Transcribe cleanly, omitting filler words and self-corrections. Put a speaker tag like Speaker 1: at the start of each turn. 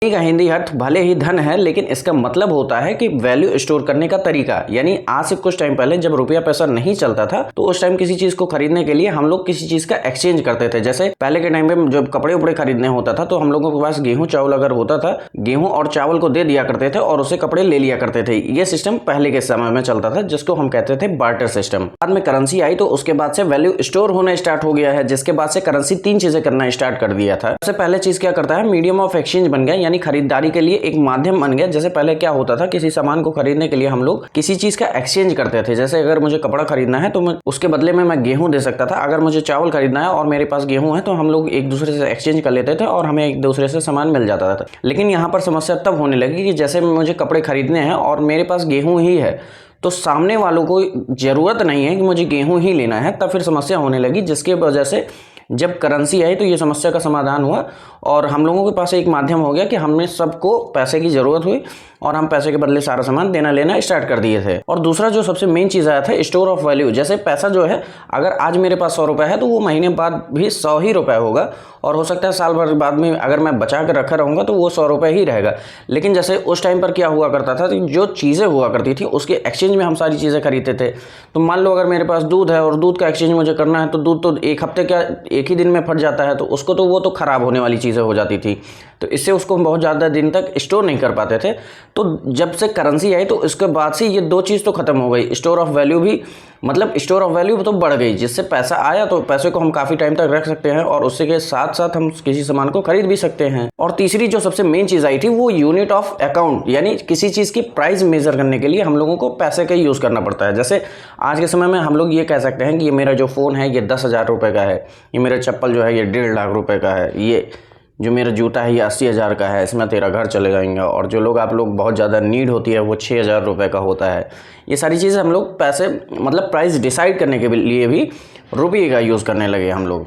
Speaker 1: का हिंदी अर्थ भले ही धन है, लेकिन इसका मतलब होता है कि वैल्यू स्टोर करने का तरीका। यानी आज से कुछ टाइम पहले जब रुपया पैसा नहीं चलता था तो उस टाइम किसी चीज को खरीदने के लिए हम लोग किसी चीज का एक्सचेंज करते थे। जैसे पहले के टाइम पे जब कपड़े उपड़े खरीदने होता था तो हम लोगों के पास गेहूं चावल अगर होता था, गेहूं और चावल को दे दिया करते थे और उससे कपड़े ले लिया करते थे। ये सिस्टम पहले के समय में चलता था, जिसको हम कहते थे बार्टर सिस्टम। बाद में करेंसी आई तो उसके बाद से वैल्यू स्टोर होना स्टार्ट हो गया है, जिसके बाद से करेंसी तीन चीजें करना स्टार्ट कर दिया था। सबसे पहले चीज क्या करता है, मीडियम ऑफ एक्सचेंज बन गया, यानी खरीदारी के लिए एक माध्यम बन गया। जैसे पहले क्या होता था, किसी सामान को खरीदने के लिए हम लोग किसी चीज का एक्सचेंज करते थे। जैसे अगर मुझे कपड़ा खरीदना है तो मैं उसके बदले में मैं गेहूं दे सकता था। अगर मुझे चावल खरीदना है और मेरे पास गेहूं है तो हम लोग एक दूसरे से एक्सचेंज कर लेते थे और हमें एक दूसरे से सामान मिल जाता था। लेकिन यहाँ पर समस्या तब होने लगी कि जैसे मुझे कपड़े खरीदने हैं और मेरे पास गेहूं ही है तो सामने वालों को जरूरत नहीं है कि मुझे गेहूं ही लेना है। तब फिर समस्या होने लगी, जिसके वजह से जब करेंसी आई तो ये समस्या का समाधान हुआ और हम लोगों के पास एक माध्यम हो गया कि हमने सबको पैसे की जरूरत हुई और हम पैसे के बदले सारा सामान देना लेना स्टार्ट कर दिए थे। और दूसरा जो सबसे मेन चीज़ आया था, स्टोर ऑफ वैल्यू। जैसे पैसा जो है, अगर आज मेरे पास 100 रुपये है तो वो महीने बाद भी 100 ही रुपये होगा और हो सकता है साल भर बाद में अगर मैं बचा कर रखा रहूँगा तो वो 100 रुपये ही रहेगा। लेकिन जैसे उस टाइम पर क्या हुआ करता था, जो चीज़ें हुआ करती थी उसके एक्सचेंज में हम सारी चीज़ें खरीदते थे। तो मान लो अगर मेरे पास दूध है और दूध का एक्सचेंज मुझे करना है तो दूध तो एक हफ्ते क्या एक ही दिन में फट जाता है, तो उसको तो वो तो खराब होने वाली चीज़ें हो जाती थी, तो इससे उसको हम बहुत ज़्यादा दिन तक स्टोर नहीं कर पाते थे। तो जब से करेंसी आई तो इसके बाद से ये दो चीज़ तो खत्म हो गई। स्टोर ऑफ वैल्यू भी, मतलब स्टोर ऑफ वैल्यू तो बढ़ गई, जिससे पैसा आया तो पैसे को हम काफ़ी टाइम तक रख सकते हैं और उससे के साथ साथ हम किसी सामान को खरीद भी सकते हैं। और तीसरी जो सबसे मेन चीज़ आई थी वो यूनिट ऑफ अकाउंट, यानी किसी चीज़ की प्राइस मेजर करने के लिए हम लोगों को पैसे का यूज़ करना पड़ता है। जैसे आज के समय में हम लोग ये कह सकते हैं कि ये मेरा जो फ़ोन है ये 10,000 रुपये का है, ये मेरा चप्पल जो है ये 1.5 लाख रुपये का है, ये जो मेरा जूता है ये 80,000 का है, इसमें तेरा घर चले जाएंगे, और जो लोग आप लोग बहुत ज़्यादा नीड होती है वो 6,000 रुपये का होता है। ये सारी चीज़ें हम लोग पैसे मतलब प्राइस डिसाइड करने के लिए भी रुपये का यूज़ करने लगे हम लोग।